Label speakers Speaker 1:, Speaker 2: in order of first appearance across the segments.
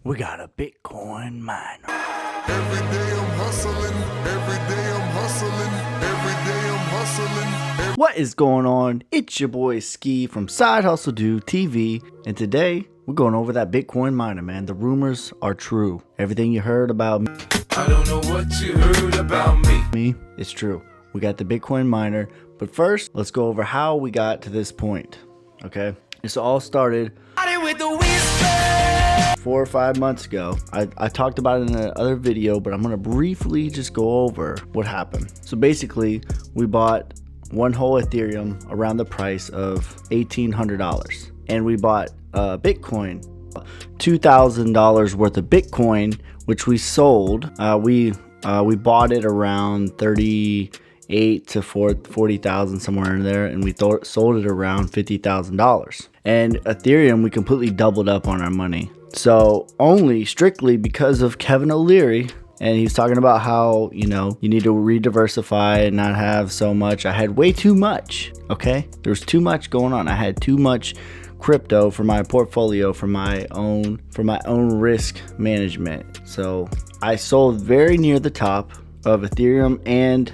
Speaker 1: we got a Bitcoin miner.
Speaker 2: Every day I'm hustling, every day I'm hustling, every day I'm hustling.
Speaker 1: What is going on? It's your boy Ski from Side Hustle Dude TV, and today we're going over that Bitcoin miner, man. The rumors are true. Everything you heard about me,
Speaker 2: I don't know what you heard about me.
Speaker 1: It's true. We got the Bitcoin miner, but first, let's go over how we got to this point. Okay, this all started 4 or 5 months ago. I talked about it in another video, but I'm gonna briefly just go over what happened. So basically, we bought one whole Ethereum around the price of $1,800, and we bought Bitcoin, $2,000 worth of Bitcoin, which we sold. We bought it around 38 to 40,000, somewhere in there, and we sold it around $50,000. And Ethereum, we completely doubled up on our money. So only strictly because of Kevin O'Leary, and he's talking about how, you know, you need to re-diversify and not have so much. I had way too much. Okay, there was too much going on. I had too much crypto for my portfolio, for my own risk management. So I sold very near the top of Ethereum and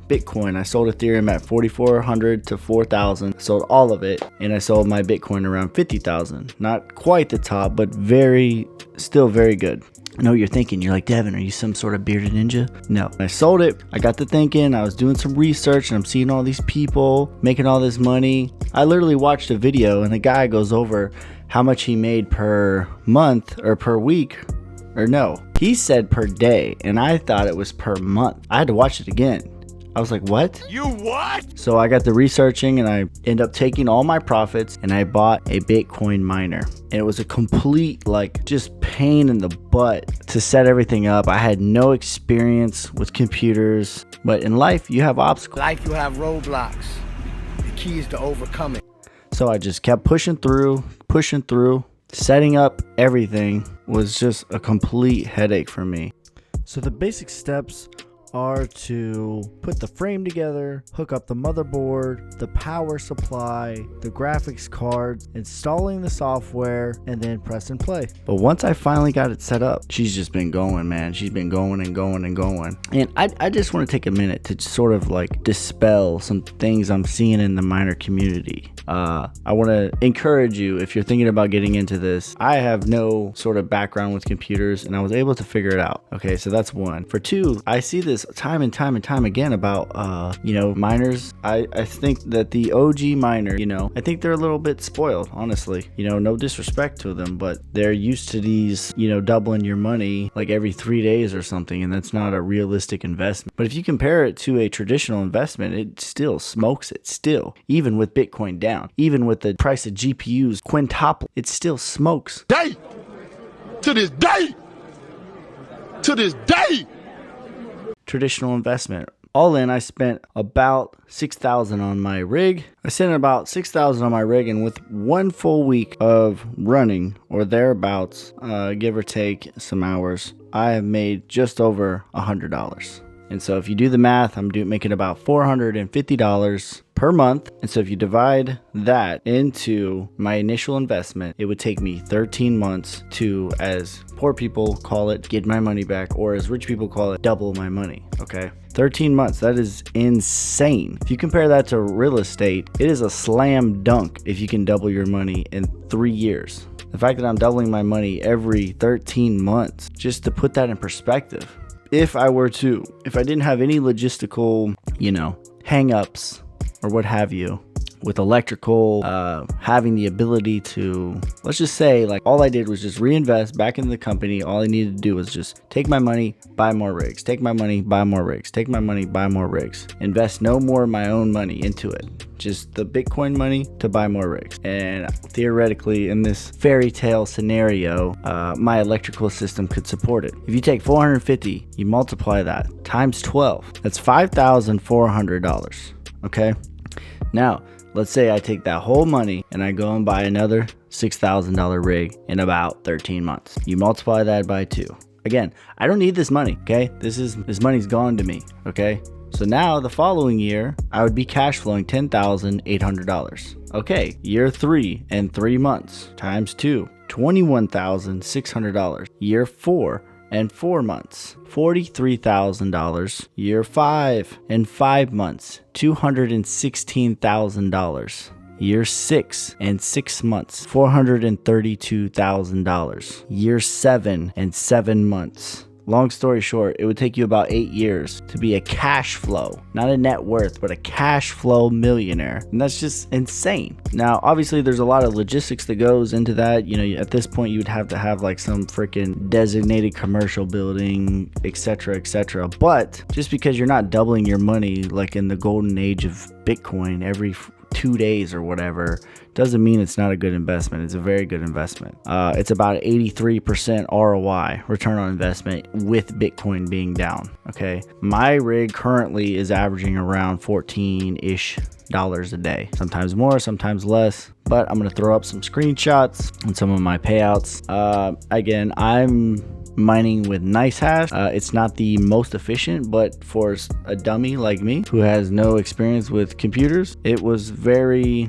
Speaker 1: Bitcoin. I sold Ethereum at 4,400 to 4,000. Sold all of it, and I sold my Bitcoin around 50,000. Not quite the top, but still very good. I know what you're thinking. You're like, Devin, are you some sort of bearded ninja? No. I sold it. I got to thinking. I was doing some research, and I'm seeing all these people making all this money. I literally watched a video, and the guy goes over how much he made per month or per week. Or no, he said per day, and I thought it was per month. I had to watch it again. I was like, what?
Speaker 2: You what?
Speaker 1: So I got the researching, and I ended up taking all my profits, and I bought a Bitcoin miner. And it was a complete, like, just pain in the butt to set everything up. I had no experience with computers, but in life, you have obstacles.
Speaker 3: Life, you have roadblocks. The key is to overcome it.
Speaker 1: So I just kept pushing through. Setting up everything was just a complete headache for me. So the basic steps are to put the frame together, hook up the motherboard, the power supply, the graphics card, installing the software, and then press and play. But once I finally got it set up, she's just been going, man. She's been going and going and going. And I just want to take a minute to sort of like dispel some things I'm seeing in the miner community. I want to encourage you, if you're thinking about getting into this. I have no sort of background with computers, and I was able to figure it out. Okay, so that's one. For two, I see this time and time again about you know, miners. I think that the OG miner, you know, I think they're a little bit spoiled, honestly. You know, no disrespect to them, but they're used to these, you know, doubling your money like every 3 days or something, and that's not a realistic investment. But if you compare it to a traditional investment, it still smokes it. Still, even with Bitcoin down, even with the price of GPUs quintuple, it still smokes.
Speaker 2: Day to this day. To this day.
Speaker 1: Traditional investment. All in, I spent about $6,000 on my rig. I spent about $6,000 on my rig, and with 1 full week of running or thereabouts, give or take some hours, I have made just over $100. And so if you do the math, I'm making about $450 per month. And so if you divide that into my initial investment, it would take me 13 months to, as poor people call it, get my money back, or as rich people call it, double my money. Okay, 13 months. That is insane. If you compare that to real estate, it is a slam dunk if you can double your money in 3 years. The fact that I'm doubling my money every 13 months, just to put that in perspective. If I didn't have any logistical, you know, hang-ups or what have you with electrical, having the ability to, let's just say, like, all I did was just reinvest back into the company. All I needed to do was just take my money, buy more rigs, take my money, buy more rigs, take my money, buy more rigs, invest no more of my own money into it. Just the Bitcoin money to buy more rigs. And theoretically, in this fairy tale scenario, my electrical system could support it. If you take 450, you multiply that times 12, that's $5,400. Okay, now let's say I take that whole money and I go and buy another $6,000 rig in about 13 months. You multiply that by 2. Again, I don't need this money. Okay, this money's gone to me. Okay, so now the following year I would be cash flowing $10,800. Okay, year 3 and 3 months times 2. $21,600. Year 4 and 4 months, $43,000. Year 5 and 5 months, $216,000. Year 6 and 6 months, $432,000. Year 7 and 7 months. Long story short, it would take you about 8 years to be a cash flow, not a net worth, but a cash flow millionaire. And that's just insane. Now, obviously, there's a lot of logistics that goes into that. You know, at this point, you would have to have like some freaking designated commercial building, etc., etc. But just because you're not doubling your money like in the golden age of Bitcoin every 2 days or whatever, doesn't mean it's not a good investment. It's a very good investment. It's about 83% ROI, return on investment, with Bitcoin being down. Okay, my rig currently is averaging around 14-ish dollars a day, sometimes more, sometimes less, but I'm gonna throw up some screenshots and some of my payouts. Again, I'm mining with NiceHash. It's not the most efficient, but for a dummy like me who has no experience with computers, it was very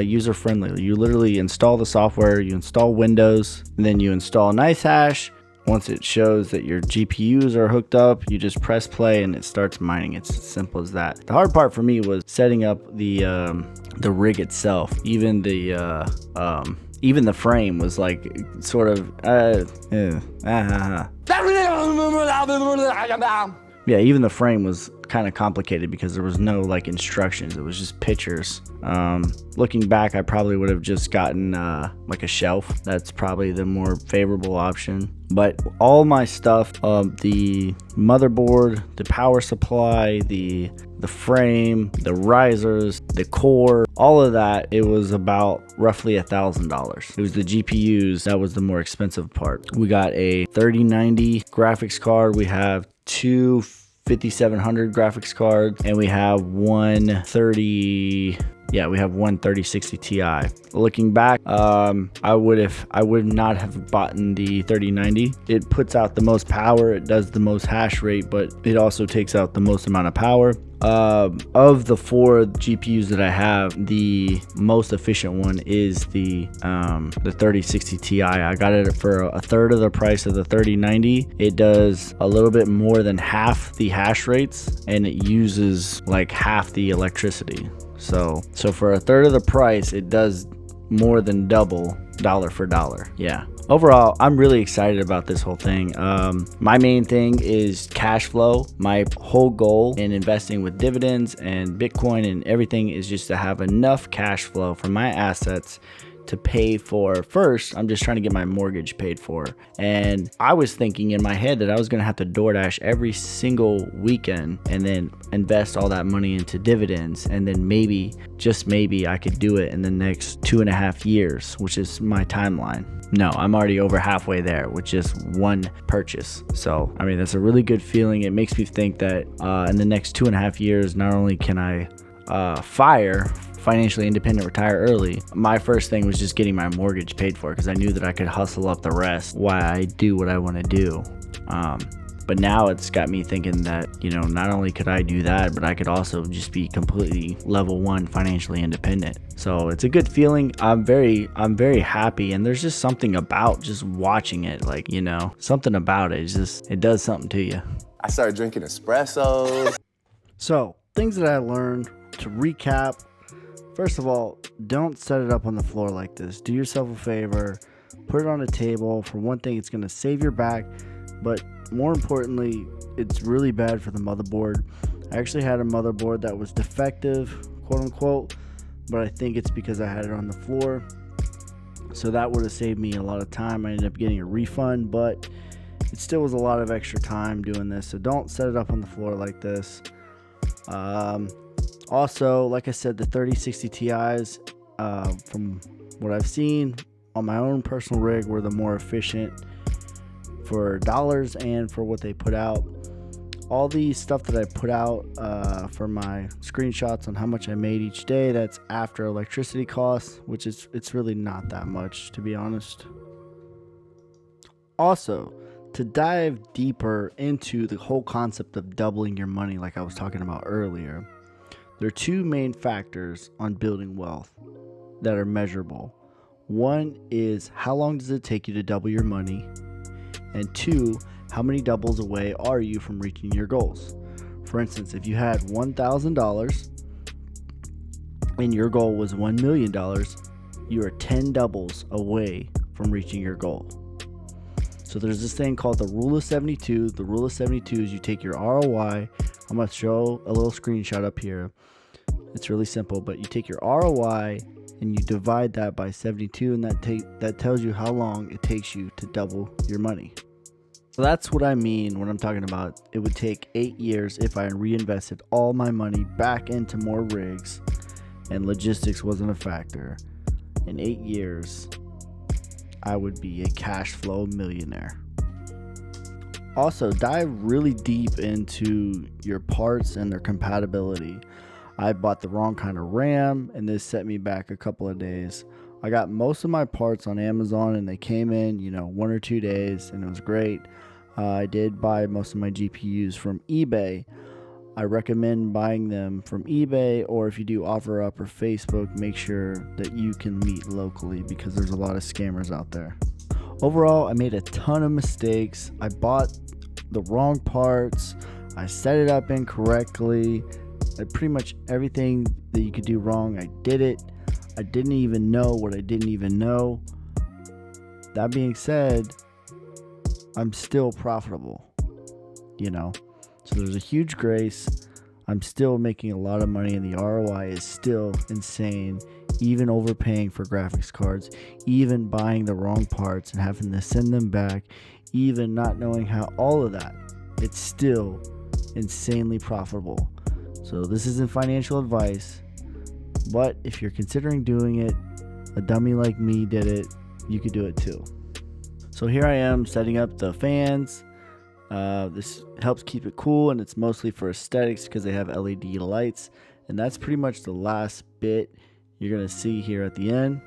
Speaker 1: user friendly. You literally install the software, you install Windows, and then you install NiceHash. Once it shows that your GPUs are hooked up, you just press play and it starts mining. It's as simple as that. The hard part for me was setting up the rig itself. Even the frame was like sort of yeah, even the frame was kind of complicated because there was no like instructions. It was just pictures. Looking back, I probably would have just gotten like a shelf. That's probably the more favorable option. But all my stuff, the motherboard, the power supply, the frame, the risers, the core, all of that, it was about roughly $1,000. It was the GPUs that was the more expensive part. We got a 3090 graphics card. We have two 5700 graphics cards, and we have one 3060 Ti. Looking back, I would not have bought the 3090. It puts out the most power, it does the most hash rate, but it also takes out the most amount of power. Of the 4 GPUs that I have, the most efficient one is the 3060 Ti. I got it for a third of the price of the 3090. It does a little bit more than half the hash rates, and it uses like half the electricity. So for a third of the price, it does more than double, dollar for dollar. Yeah. Overall, I'm really excited about this whole thing. My main thing is cash flow. My whole goal in investing with dividends and Bitcoin and everything is just to have enough cash flow from my assets to pay for. First, I'm just trying to get my mortgage paid for. And I was thinking in my head that I was going to have to DoorDash every single weekend and then invest all that money into dividends. And then maybe, just maybe, I could do it in the next 2.5 years, which is my timeline. No, I'm already over halfway there with just one purchase. So, I mean, that's a really good feeling. It makes me think that in the next 2.5 years, not only can I financially independent, retire early, my first thing was just getting my mortgage paid for, because I knew that I could hustle up the rest while I do what I want to do. But now it's got me thinking that, you know, not only could I do that, but I could also just be completely level 1 financially independent. So it's a good feeling. I'm very happy, and there's just something about just watching it, like, you know, something about it. It's just, it does something to you.
Speaker 4: I started drinking espressos.
Speaker 1: So things that I learned, to recap: first of all, don't set it up on the floor like this. Do yourself a favor, put it on a table. For one thing, it's going to save your back, but more importantly, it's really bad for the motherboard. I actually had a motherboard that was defective, quote unquote, but I think it's because I had it on the floor. So that would have saved me a lot of time. I ended up getting a refund, but it still was a lot of extra time doing this. So don't set it up on the floor like this. Also, like I said, the 3060 Ti's, from what I've seen on my own personal rig, were the more efficient for dollars and for what they put out. All the stuff that I put out for my screenshots on how much I made each day, that's after electricity costs, which is, it's really not that much, to be honest. Also, to dive deeper into the whole concept of doubling your money, like I was talking about earlier, there are 2 main factors on building wealth that are measurable. One is, how long does it take you to double your money? And two, how many doubles away are you from reaching your goals? For instance, if you had $1,000 and your goal was $1 million, you are 10 doubles away from reaching your goal. So there's this thing called the rule of 72. The rule of 72 is you take your ROI. I'm going to show a little screenshot up here. It's really simple, but you take your ROI and you divide that by 72, and that tells you how long it takes you to double your money. So that's what I mean when I'm talking about it would take 8 years if I reinvested all my money back into more rigs and logistics wasn't a factor. In 8 years, I would be a cash flow millionaire. Also, dive really deep into your parts and their compatibility. I bought the wrong kind of RAM, and this set me back a couple of days. I got most of my parts on Amazon, and they came in, 1 or 2 days, and it was great. I did buy most of my GPUs from eBay. I recommend buying them from eBay, or if you do OfferUp or Facebook, make sure that you can meet locally because there's a lot of scammers out there. Overall, I made a ton of mistakes. I bought the wrong parts. I set it up incorrectly. Pretty much everything that you could do wrong, I did it. I didn't even know what I didn't even know. That being said, I'm still profitable, So there's a huge grace. I'm still making a lot of money, and the ROI is still insane. Even overpaying for graphics cards, even buying the wrong parts and having to send them back, even not knowing how, all of that, it's still insanely profitable. So this isn't financial advice, but if you're considering doing it, a dummy like me did it, you could do it too. So here I am setting up the fans. This helps keep it cool, and it's mostly for aesthetics because they have LED lights, and that's pretty much the last bit you're gonna see here at the end.